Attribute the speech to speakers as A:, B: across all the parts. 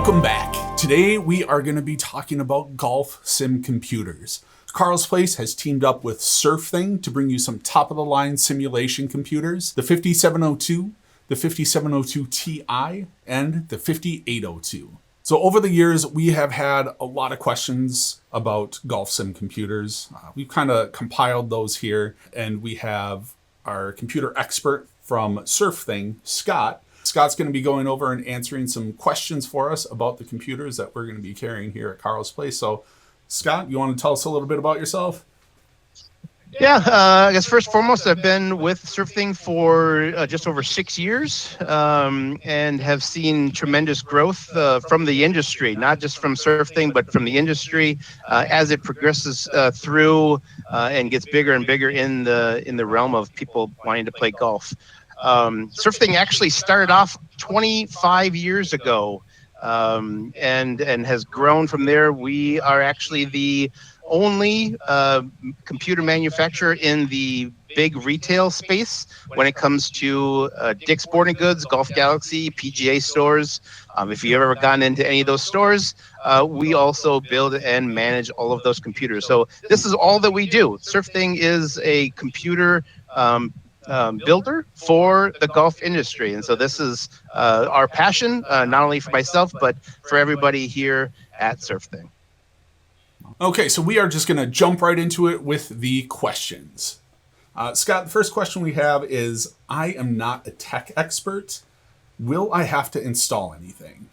A: Welcome back. Today we are going to be talking about golf sim computers. Carl's Place has teamed up with SurfThing to bring you some top-of-the-line simulation computers, the 5702, the 5702 Ti, and the 5802. So over the years, we have had a lot of questions about golf sim computers. We've kind of compiled those here, and we have our computer expert from SurfThing, Scott. Scott's going to be going over and answering some questions for us about the computers that we're going to be carrying here at Carl's Place. So, Scott, you want to tell us a little bit about yourself?
B: Yeah, I guess first and foremost, I've been with SurfThing for just over 6 years and have seen tremendous growth from the industry, not just from SurfThing, but from the industry as it progresses through and gets bigger and bigger in the realm of people wanting to play golf. SurfThing actually started off 25 years ago and has grown from there. We are actually the only computer manufacturer in the big retail space when it comes to Dick's Sporting Goods, Golf Galaxy, PGA stores. If you've ever gone into any of those stores, we also build and manage all of those computers. So this is all that we do. SurfThing is a computer builder for the golf industry. And so this is our passion, not only for myself, but for everybody here at SurfThing.
A: Okay, so we are just going to jump right into it with the questions. Scott, the first question we have is, I am not a tech expert. Will I have to install anything?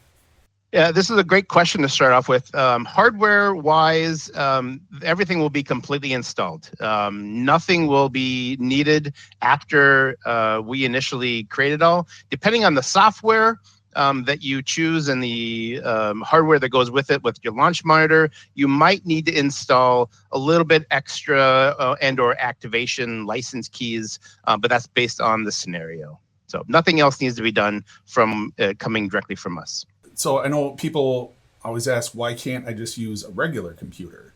B: Yeah, this is a great question to start off with. Hardware-wise, everything will be completely installed. Nothing will be needed after we initially create it all. Depending on the software that you choose and the hardware that goes with it, with your launch monitor, you might need to install a little bit extra and or activation license keys, but that's based on the scenario. So nothing else needs to be done from coming directly from us.
A: So I know people always ask, why can't I just use a regular computer?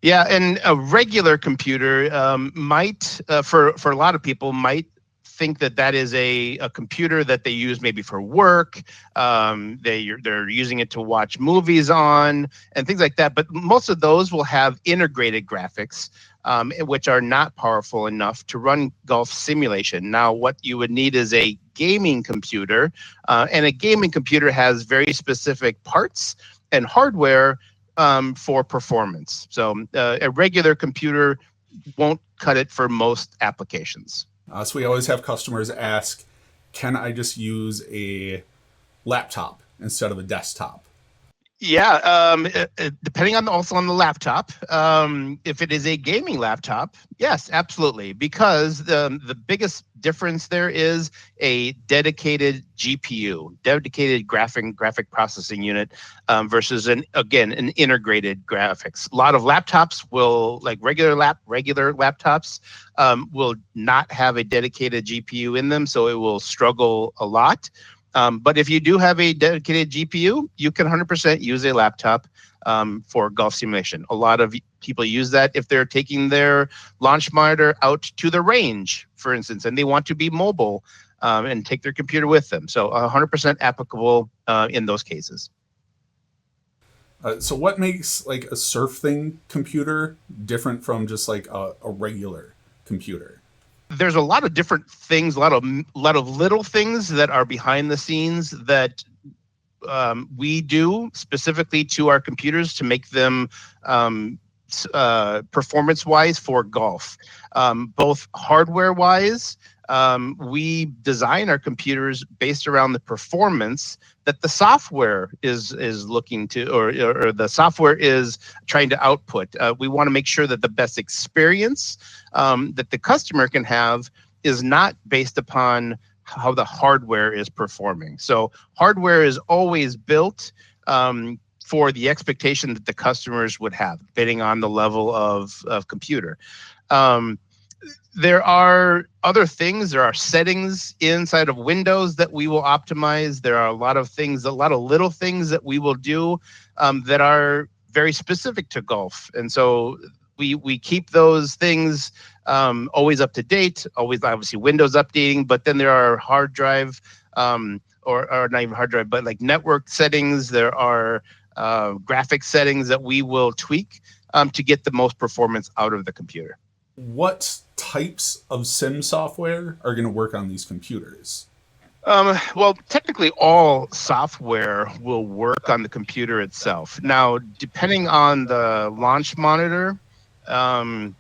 B: Yeah, and a regular computer might, for a lot of people, might think that is a computer that they use maybe for work. They're using it to watch movies on and things like that. But most of those will have integrated graphics, which are not powerful enough to run golf simulation. Now, what you would need is a gaming computer, and a gaming computer has very specific parts and hardware for performance. So a regular computer won't cut it for most applications.
A: So we always have customers ask, can I just use a laptop instead of a desktop?
B: Yeah, depending on also on the laptop. If it is a gaming laptop, yes, absolutely, because the biggest difference there is a dedicated GPU, dedicated graphic processing unit, versus an integrated graphics. A lot of laptops will, like regular laptops, will not have a dedicated GPU in them, so it will struggle a lot. But if you do have a dedicated GPU, you can 100% use a laptop for golf simulation. A lot of people use that if they're taking their launch monitor out to the range, for instance, and they want to be mobile and take their computer with them. So 100% applicable in those cases.
A: So what makes like a SurfThing computer different from just like a regular computer?
B: There's a lot of different things, a lot of little things that are behind the scenes that we do specifically to our computers to make them performance-wise for golf. Both hardware-wise, we design our computers based around the performance that the software is looking to, or the software is trying to output. We want to make sure that the best experience that the customer can have is not based upon how the hardware is performing. So hardware is always built for the expectation that the customers would have, depending on the level of computer. There are other things. There are settings inside of Windows that we will optimize. There are a lot of little things that we will do that are very specific to golf. And so we keep those things always up to date, always obviously Windows updating, but then there are hard drive or not even hard drive, but like network settings. There are graphic settings that we will tweak to get the most performance out of the computer.
A: What types of SIM software are going to work on these computers?
B: Well, technically, all software will work on the computer itself. Now, depending on the launch monitor, some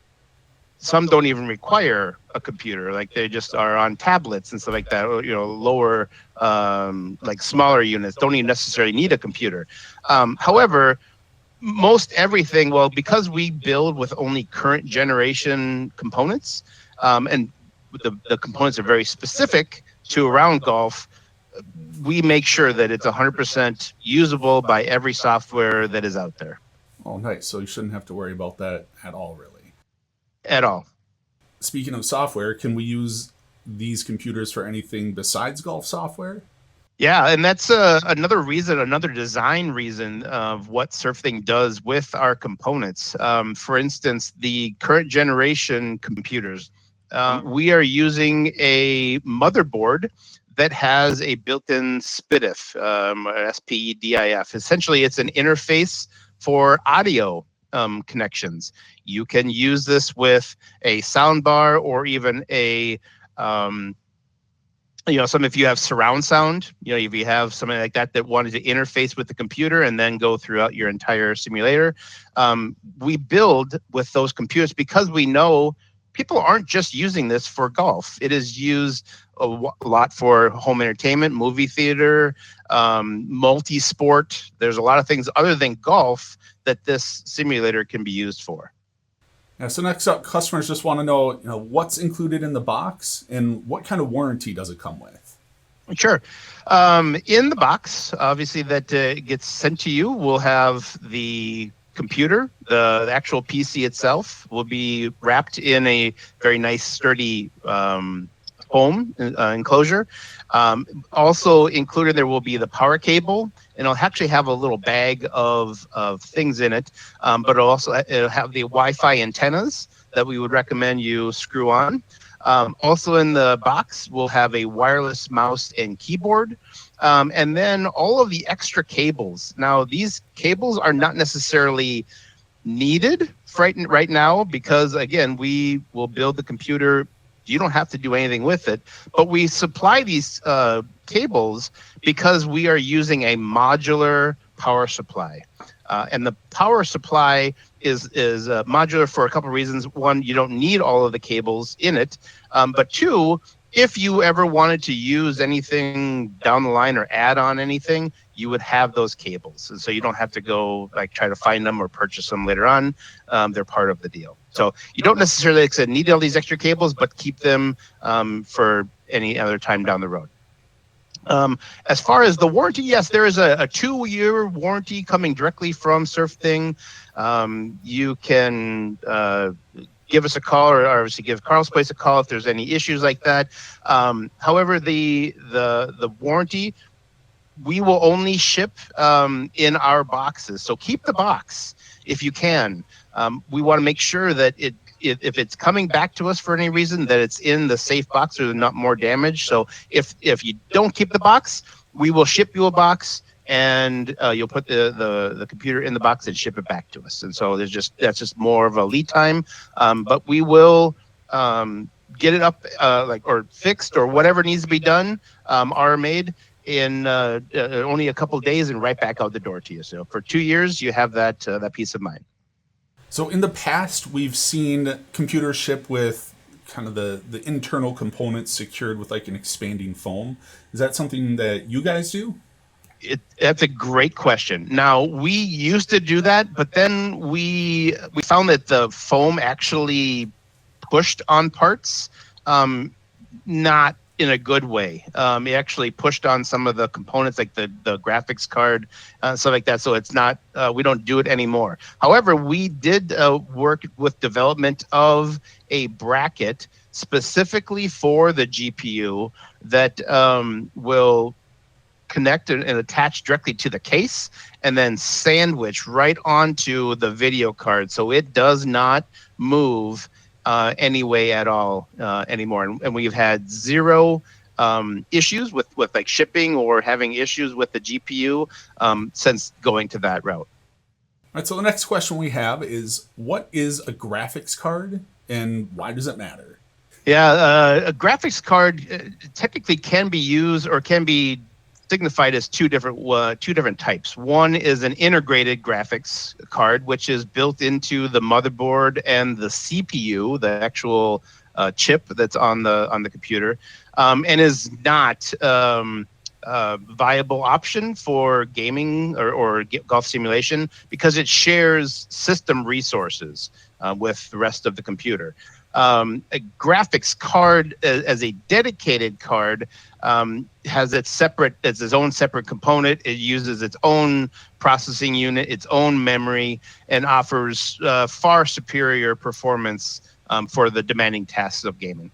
B: don't even require a computer. Like they just are on tablets and stuff like that. Or, lower, like smaller units don't even necessarily need a computer. However, most everything, well, because we build with only current generation components, and the components are very specific to around golf, we make sure that it's 100% usable by every software that is out there.
A: Oh, nice. So you shouldn't have to worry about that at all, really.
B: At all.
A: Speaking of software, can we use these computers for anything besides golf software?
B: Yeah, and that's another reason, another design reason of what SurfThing does with our components. For instance, the current generation computers, we are using a motherboard that has a built-in SPDIF, SPDIF. Essentially, it's an interface for audio connections. You can use this with a soundbar or even a if you have surround sound, if you have something like that wanted to interface with the computer and then go throughout your entire simulator, we build with those computers because we know people aren't just using this for golf. It is used a lot for home entertainment, movie theater, multi-sport. There's a lot of things other than golf that this simulator can be used for.
A: Yeah, so next up, customers just want to know, what's included in the box and what kind of warranty does it come with?
B: Sure. In the box, obviously, that gets sent to you, we'll have the computer. The actual PC itself will be wrapped in a very nice, sturdy foam enclosure. Also included there will be the power cable, and it'll actually have a little bag of things in it, but it'll have the Wi-Fi antennas that we would recommend you screw on. Also in the box, we'll have a wireless mouse and keyboard, and then all of the extra cables. Now, these cables are not necessarily needed right now because, again, we will build the computer. You don't have to do anything with it, but we supply these cables because we are using a modular power supply. And the power supply is modular for a couple of reasons. One, you don't need all of the cables in it. But two, if you ever wanted to use anything down the line or add on anything, you would have those cables. And so you don't have to go try to find them or purchase them later on. They're part of the deal. So you don't necessarily, like I said, need all these extra cables, but keep them for any other time down the road. As far as the warranty, yes, there is a 2-year warranty coming directly from SurfThing. You can give us a call, or obviously give Carl's Place a call if there's any issues like that. However, the warranty, we will only ship in our boxes. So keep the box if you can. We want to make sure that if it's coming back to us for any reason, that it's in the safe box or not more damage. So if you don't keep the box, we will ship you a box, and you'll put the computer in the box and ship it back to us. And so that's just more of a lead time. But we will get it up or fixed or whatever needs to be done, are made in only a couple of days and right back out the door to you. So for 2 years, you have that peace of mind.
A: So in the past, we've seen computers ship with kind of the internal components secured with an expanding foam. Is that something that you guys do?
B: That's a great question. Now, we used to do that, but then we found that the foam actually pushed on parts, not in a good way. It actually pushed on some of the components, like the graphics card, stuff like that. So it's not, we don't do it anymore. However, we did work with development of a bracket specifically for the GPU that will connect and attach directly to the case and then sandwich right onto the video card. So it does not move any way at all anymore. And we've had zero issues with like shipping or having issues with the GPU since going to that route.
A: All right, so the next question we have is, what is a graphics card and why does it matter?
B: Yeah, a graphics card technically can be used or can be signified as two different types. One is an integrated graphics card, which is built into the motherboard and the CPU, the actual chip that's on the computer, and is not a viable option for gaming or golf simulation because it shares system resources with the rest of the computer. A graphics card as a dedicated card has its own separate component. It uses its own processing unit, its own memory, and offers far superior performance for the demanding tasks of gaming.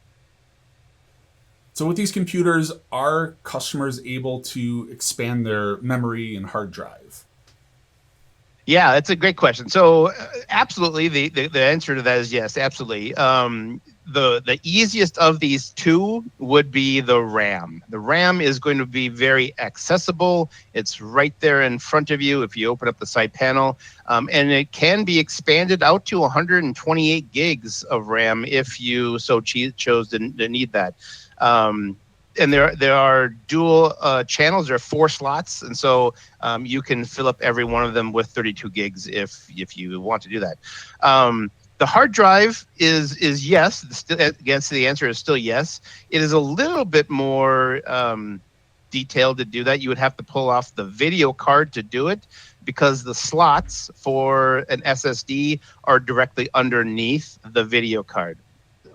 A: So with these computers, are customers able to expand their memory and hard drive?
B: Yeah, that's a great question. So absolutely, the answer to that is yes, absolutely. The easiest of these two would be the RAM. The RAM is going to be very accessible. It's right there in front of you if you open up the side panel. And it can be expanded out to 128 gigs of RAM if you so chose to need that. And there are dual channels. There are 4 slots, and so you can fill up every one of them with 32 gigs if you want to do that. The hard drive is yes. The answer is still yes. It is a little bit more detailed to do that. You would have to pull off the video card to do it because the slots for an SSD are directly underneath the video card.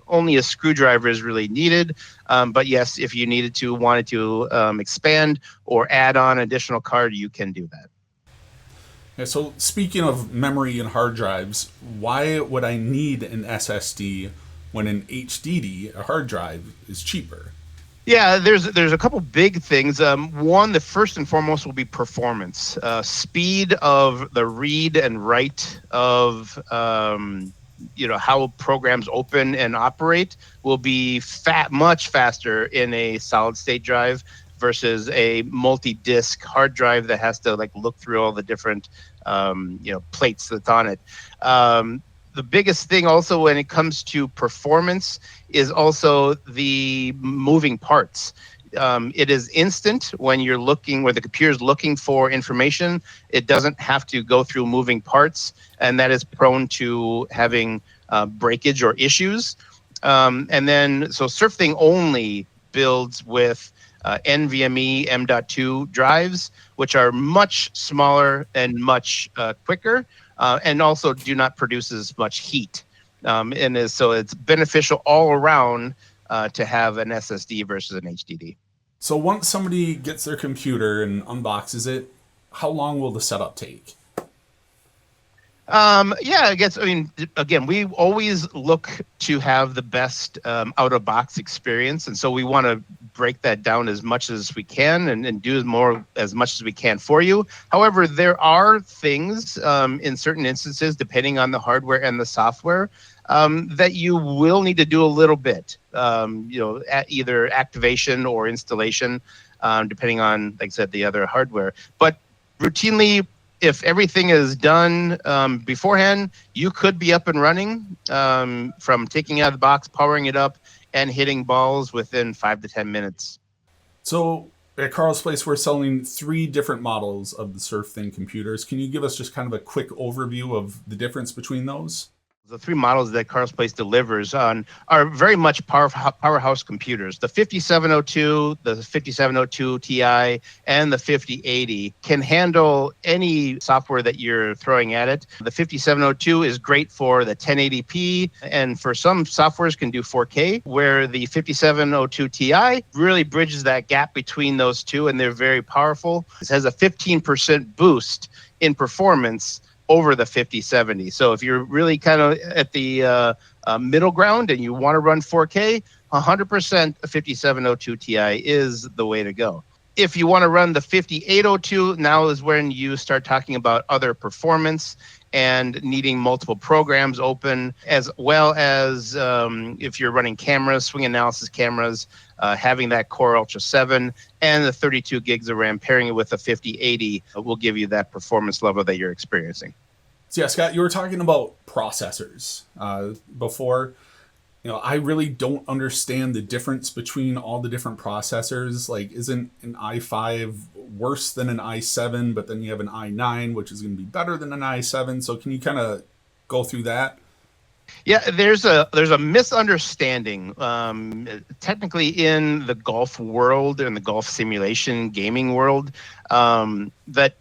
B: Only a screwdriver is really needed. But yes, if you wanted to expand or add on additional card, you can do that.
A: Yeah, so speaking of memory and hard drives, why would I need an SSD when an HDD, a hard drive, is cheaper?
B: Yeah, there's a couple big things. One, the first and foremost will be performance. Speed of the read and write of how programs open and operate will be much faster in a solid state drive versus a multi-disk hard drive that has to look through all the different plates that's on it. The biggest thing also when it comes to performance is also the moving parts. It is instant when the computer's looking for information. It doesn't have to go through moving parts, and that is prone to having breakage or issues. And then, so SurfThing only builds with NVMe M.2 drives, which are much smaller and much quicker, and also do not produce as much heat. So it's beneficial all around to have an SSD versus an HDD.
A: So once somebody gets their computer and unboxes it, how long will the setup take?
B: Again, we always look to have the best out-of-box experience, and so we want to break that down as much as we can and do as much as we can for you. However, there are things in certain instances, depending on the hardware and the software, that you will need to do a little bit, either activation or installation, depending on, like I said, the other hardware. But routinely, if everything is done beforehand, you could be up and running from taking it out of the box, powering it up, and hitting balls within 5 to 10 minutes.
A: So at Carl's Place, we're selling 3 different models of the SurfThing computers. Can you give us just kind of a quick overview of the difference between those?
B: The 3 models that Carl's Place delivers on are very much powerhouse computers. The 5702, the 5702 Ti, and the 5080 can handle any software that you're throwing at it. The 5702 is great for the 1080p, and for some softwares can do 4K, where the 5702 Ti really bridges that gap between those two, and they're very powerful. It has a 15% boost in performance over the 5070. So if you're really kind of at the middle ground and you want to run 4K, 100% a 5702 Ti is the way to go. If you want to run the 5802, now is when you start talking about other performance and needing multiple programs open, as well as if you're running cameras, swing analysis cameras, having that Core Ultra 7 and the 32 gigs of RAM, pairing it with a 5080 will give you that performance level that you're experiencing.
A: So yeah, Scott, you were talking about processors before. I really don't understand the difference between all the different processors. Like, isn't an i5 worse than an i7, but then you have an i9, which is going to be better than an i7? So can you kind of go through that?
B: Yeah, there's a misunderstanding. Technically, in the golf world and the golf simulation gaming world, that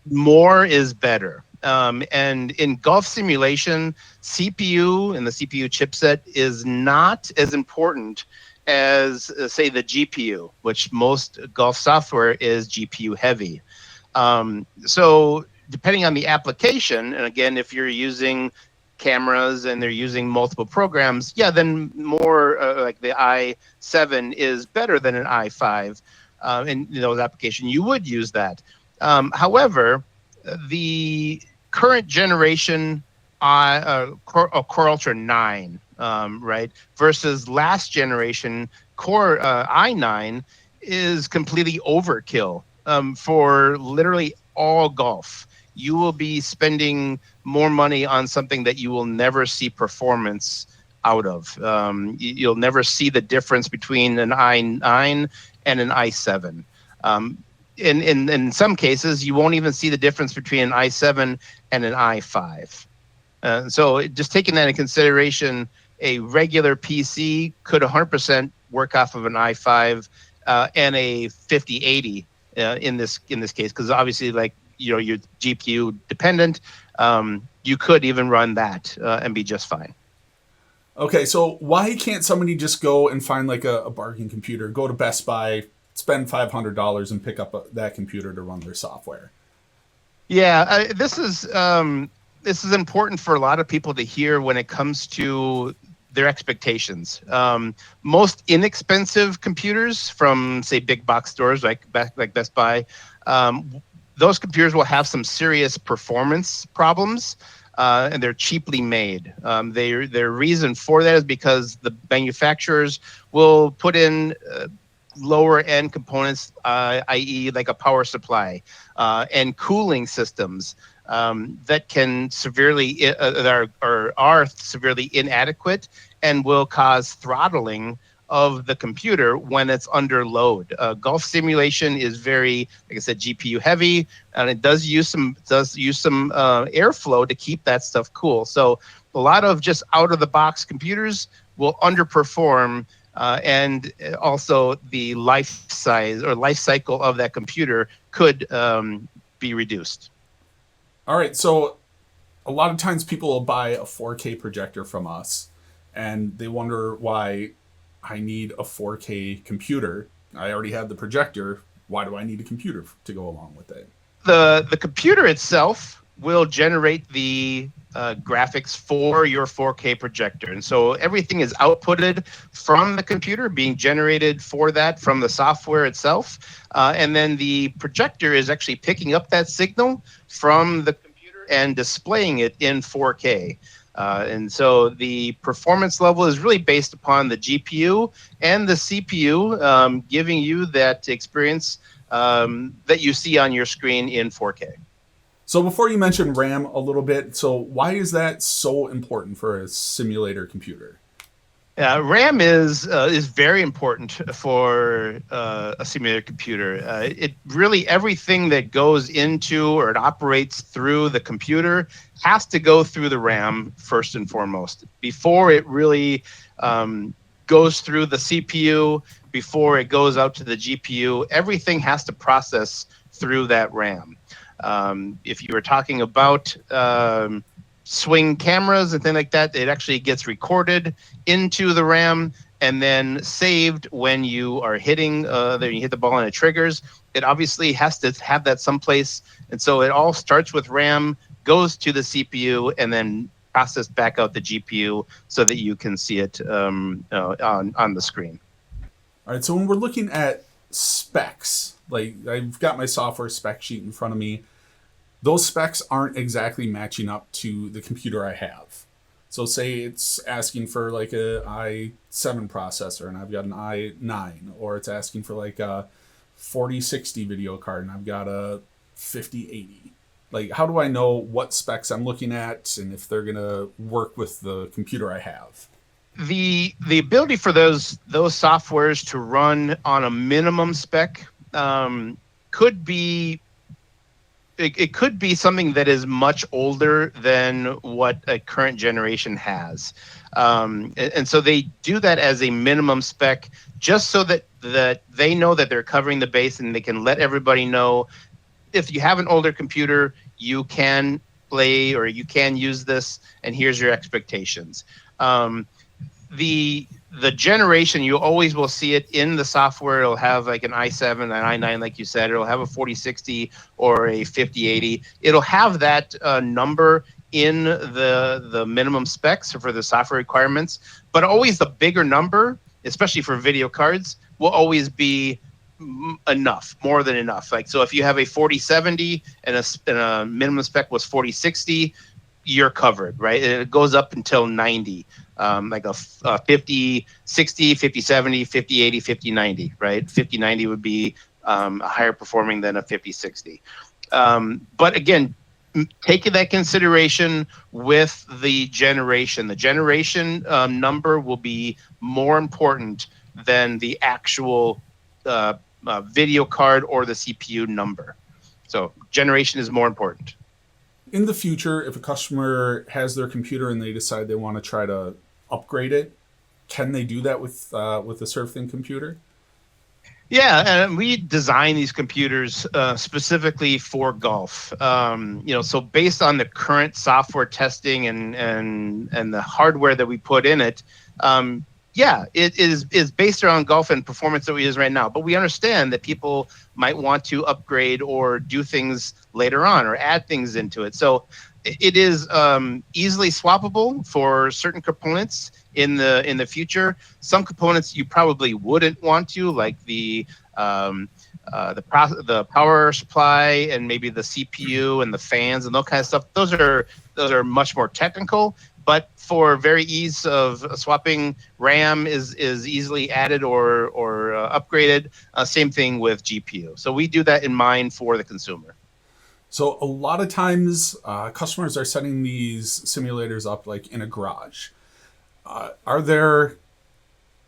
B: more is better. And in golf simulation, CPU and the CPU chipset is not as important as, say, the GPU, which most golf software is GPU heavy. So depending on the application, and again, if you're using cameras and they're using multiple programs, yeah, then more like the i7 is better than an i5. In those applications, you would use that. However, the current generation Core Ultra 9, right, versus last generation Core i9 is completely overkill for literally all golf. You will be spending more money on something that you will never see performance out of. You'll never see the difference between an i9 and an i7. In some cases, you won't even see the difference between an i7 and an i5. So just taking that into consideration, a regular PC could 100% work off of an i5 and a 5080 in this case, because obviously, like, you're GPU dependent. You could even run that and be just fine.
A: Okay, so why can't somebody just go and find like a bargain computer, go to Best Buy, spend $500 and pick up that computer to run their software?
B: Yeah, this is important for a lot of people to hear when it comes to their expectations. Most inexpensive computers from, say, big box stores like Best Buy, those computers will have some serious performance problems, and they're cheaply made. Their reason for that is because the manufacturers will put in lower end components, i.e. like a power supply and cooling systems that can severely are severely inadequate and will cause throttling of the computer when it's under load. Golf simulation is very, like I said, GPU heavy, and it does use some airflow to keep that stuff cool. So a lot of just out of the box computers will underperform, and also the life cycle of that computer could be reduced.
A: All right, so a lot of times people will buy a 4K projector from us, and they wonder why I need a 4K computer. I already have the projector. Why do I need a computer to go along with it?
B: The computer itself will generate the graphics for your 4K projector. And so everything is outputted from the computer, being generated for that from the software itself. And then the projector is actually picking up that signal from the computer and displaying it in 4K. And so the performance level is really based upon the GPU and the CPU, giving you that experience that you see on your screen in 4K.
A: So before you mentioned RAM a little bit, so why is that so important for a simulator computer?
B: RAM is very important for a simulator computer. It really, everything that goes into or it operates through the computer has to go through the RAM first and foremost before it really goes through the CPU, before it goes out to the GPU. Everything has to process through that RAM. If you were talking about swing cameras and things like that, it actually gets recorded into the RAM and then saved when you are hitting, you hit the ball and it triggers. It obviously has to have that someplace. And so it all starts with RAM, goes to the CPU, and then processed back out the GPU so that you can see it on the screen.
A: All right, so when we're looking at specs, like I've got my software spec sheet in front of me, those specs aren't exactly matching up to the computer I have. So say it's asking for like a i7 processor and I've got an i9, or it's asking for like a 4060 video card and I've got a 5080. Like, how do I know what specs I'm looking at and if they're going to work with the computer I have?
B: The ability for those softwares to run on a minimum spec could be it could be something that is much older than what a current generation has. And so they do that as a minimum spec just so that they know that they're covering the base, and they can let everybody know, if you have an older computer, you can play or you can use this, and here's your expectations. The generation, you always will see it in the software. It'll have like an i7, an i9, like you said. It'll have a 4060 or a 5080. It'll have that number in the minimum specs for the software requirements. But always the bigger number, especially for video cards, will always be enough, more than enough. Like, so if you have a 4070 and a minimum spec was 4060, you're covered, right? It goes up until 90. Like a 50, 60, 50, 70, 50, 80, 50, 90, right? 50, 90 would be higher performing than a 50, 60. But again, taking that consideration with the generation. The generation number will be more important than the actual video card or the CPU number. So generation is more important.
A: In the future, if a customer has their computer and they decide they want to try to upgrade it, can they do that with the SurfThing computer?
B: Yeah, and we design these computers specifically for golf. So based on the current software testing and the hardware that we put in it, it is based around golf and performance that we use right now. But we understand that people might want to upgrade or do things later on or add things into it. So it is easily swappable for certain components in the future. Some components you probably wouldn't want to, like the power supply and maybe the CPU and the fans and that kind of stuff. Those are much more technical. But for very ease of swapping, RAM is easily added or upgraded. Same thing with GPU. So we do that in mind for the consumer.
A: So a lot of times, customers are setting these simulators up like in a garage. Are there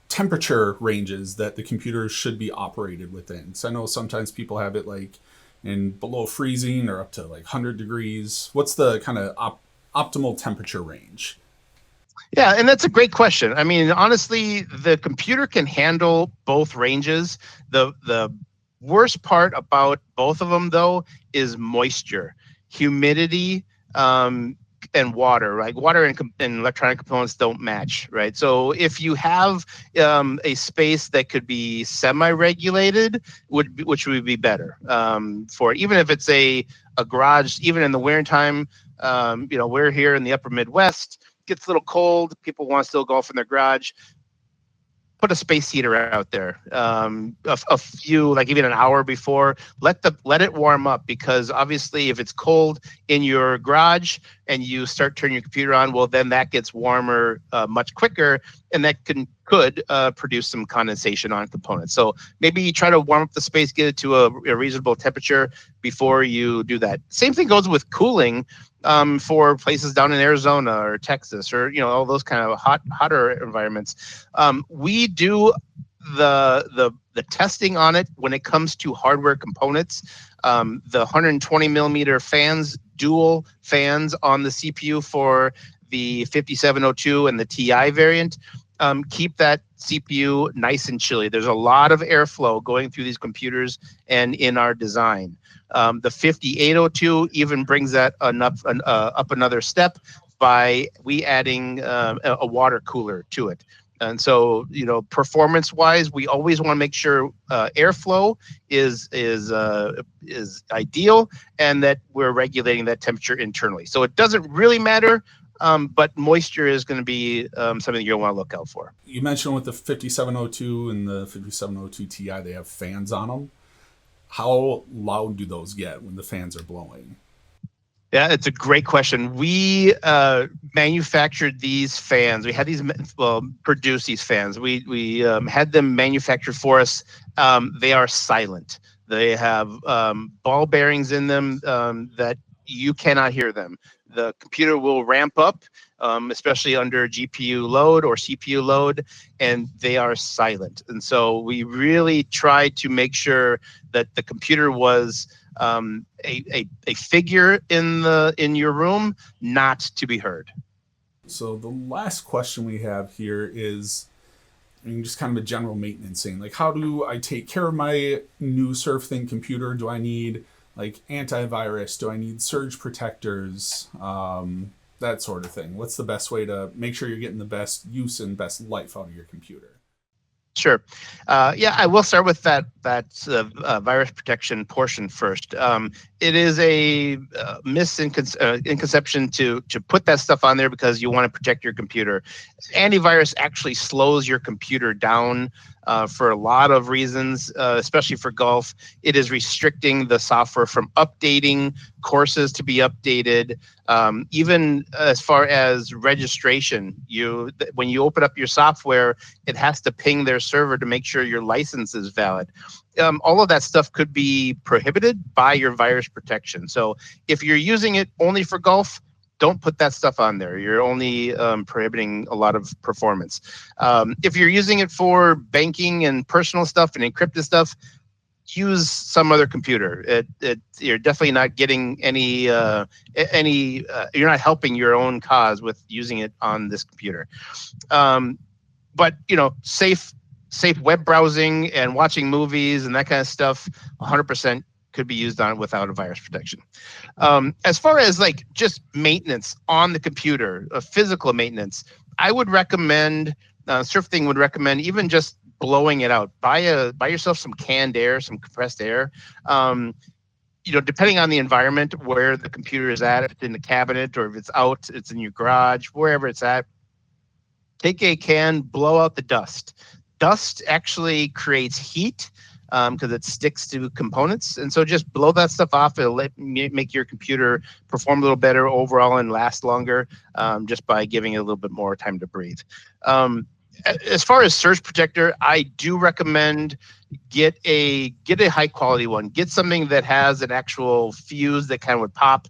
A: temperature ranges that the computers should be operated within? So I know sometimes people have it like in below freezing or up to like 100 degrees. What's the kind of optimal temperature range?
B: Yeah, and that's a great question. I mean, honestly, the computer can handle both ranges. The worst part about both of them, though, is moisture, humidity, and water. Right, water and electronic components don't match. Right, so if you have a space that could be semi-regulated, which would be better for it. Even if it's a garage, even in the winter time. We're here in the upper Midwest. Gets a little cold. People want to still golf in their garage. Put a space heater out there. A few, like even an hour before. Let it warm up, because obviously if it's cold in your garage and you start turning your computer on, well, then that gets warmer much quicker, and that could produce some condensation on components. So maybe you try to warm up the space, get it to a reasonable temperature before you do that. Same thing goes with cooling. For places down in Arizona or Texas or all those kind of hotter environments, we do the testing on it when it comes to hardware components. The 120 millimeter fans, dual fans on the CPU for the 5702 and the TI variant, keep that CPU nice and chilly. There's a lot of airflow going through these computers and in our design. The 5802 even brings that up another step by adding a water cooler to it. And so, performance-wise, we always want to make sure airflow is ideal, and that we're regulating that temperature internally. So it doesn't really matter, but moisture is going to be something you'll want to look out for.
A: You mentioned with the 5702 and the 5702 Ti, they have fans on them. How loud do those get when the fans are blowing?
B: Yeah, it's a great question. We manufactured these fans. We had these, produce these fans. We had them manufactured for us. They are silent. They have ball bearings in them that you cannot hear them. The computer will ramp up, especially under GPU load or CPU load, and they are silent. And so we really tried to make sure that the computer was a figure in your room, not to be heard.
A: So the last question we have here is, I mean, just kind of a general maintenance thing. Like, how do I take care of my new SurfThing computer? Do I need like antivirus? Do I need surge protectors? That sort of thing. What's the best way to make sure you're getting the best use and best life out of your computer?
B: Sure. Yeah, I will start with that virus protection portion first. It is a misconception to put that stuff on there because you want to protect your computer. Antivirus actually slows your computer down for a lot of reasons, especially for golf. It is restricting the software from updating, courses to be updated, even as far as registration. When you open up your software, it has to ping their server to make sure your license is valid. All of that stuff could be prohibited by your virus protection. So if you're using it only for golf, don't put that stuff on there. You're only prohibiting a lot of performance. If you're using it for banking and personal stuff and encrypted stuff, use some other computer. You're definitely not getting any. You're not helping your own cause with using it on this computer. But safe web browsing and watching movies and that kind of stuff, 100% could be used on it without a virus protection. As far as like just maintenance on the computer, physical maintenance, I would recommend, SurfThing would recommend even just blowing it out. Buy yourself some canned air, some compressed air. Depending on the environment where the computer is at, if it's in the cabinet or if it's out, it's in your garage, wherever it's at, take a can, blow out the dust. Dust actually creates heat because it sticks to components. And so just blow that stuff off. It'll make your computer perform a little better overall and last longer just by giving it a little bit more time to breathe. As far as surge protector, I do recommend get a high quality one. Get something that has an actual fuse that kind of would pop.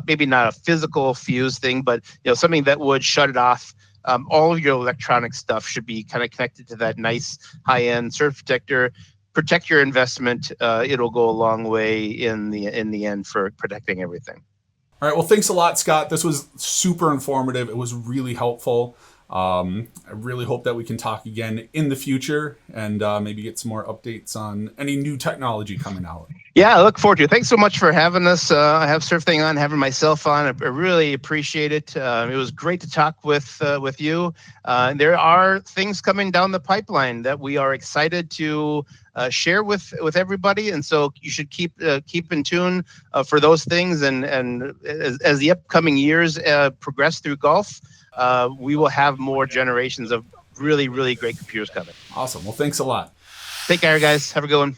B: Maybe not a physical fuse thing, but something that would shut it off. All of your electronic stuff should be kind of connected to that nice high-end surge protector. Protect your investment. It'll go a long way in the end for protecting everything.
A: All right. Well, thanks a lot, Scott. This was super informative. It was really helpful. I really hope that we can talk again in the future and maybe get some more updates on any new technology coming out.
B: Yeah, I look forward to it. Thanks so much for having us. I have SurfThing on, having myself on. I really appreciate it. It was great to talk with you. There are things coming down the pipeline that we are excited to share with everybody, and so you should keep in tune for those things. And as the upcoming years progress through golf, we will have more generations of really, really great computers coming.
A: Awesome. Well, thanks a lot.
B: Take care, guys. Have a good one.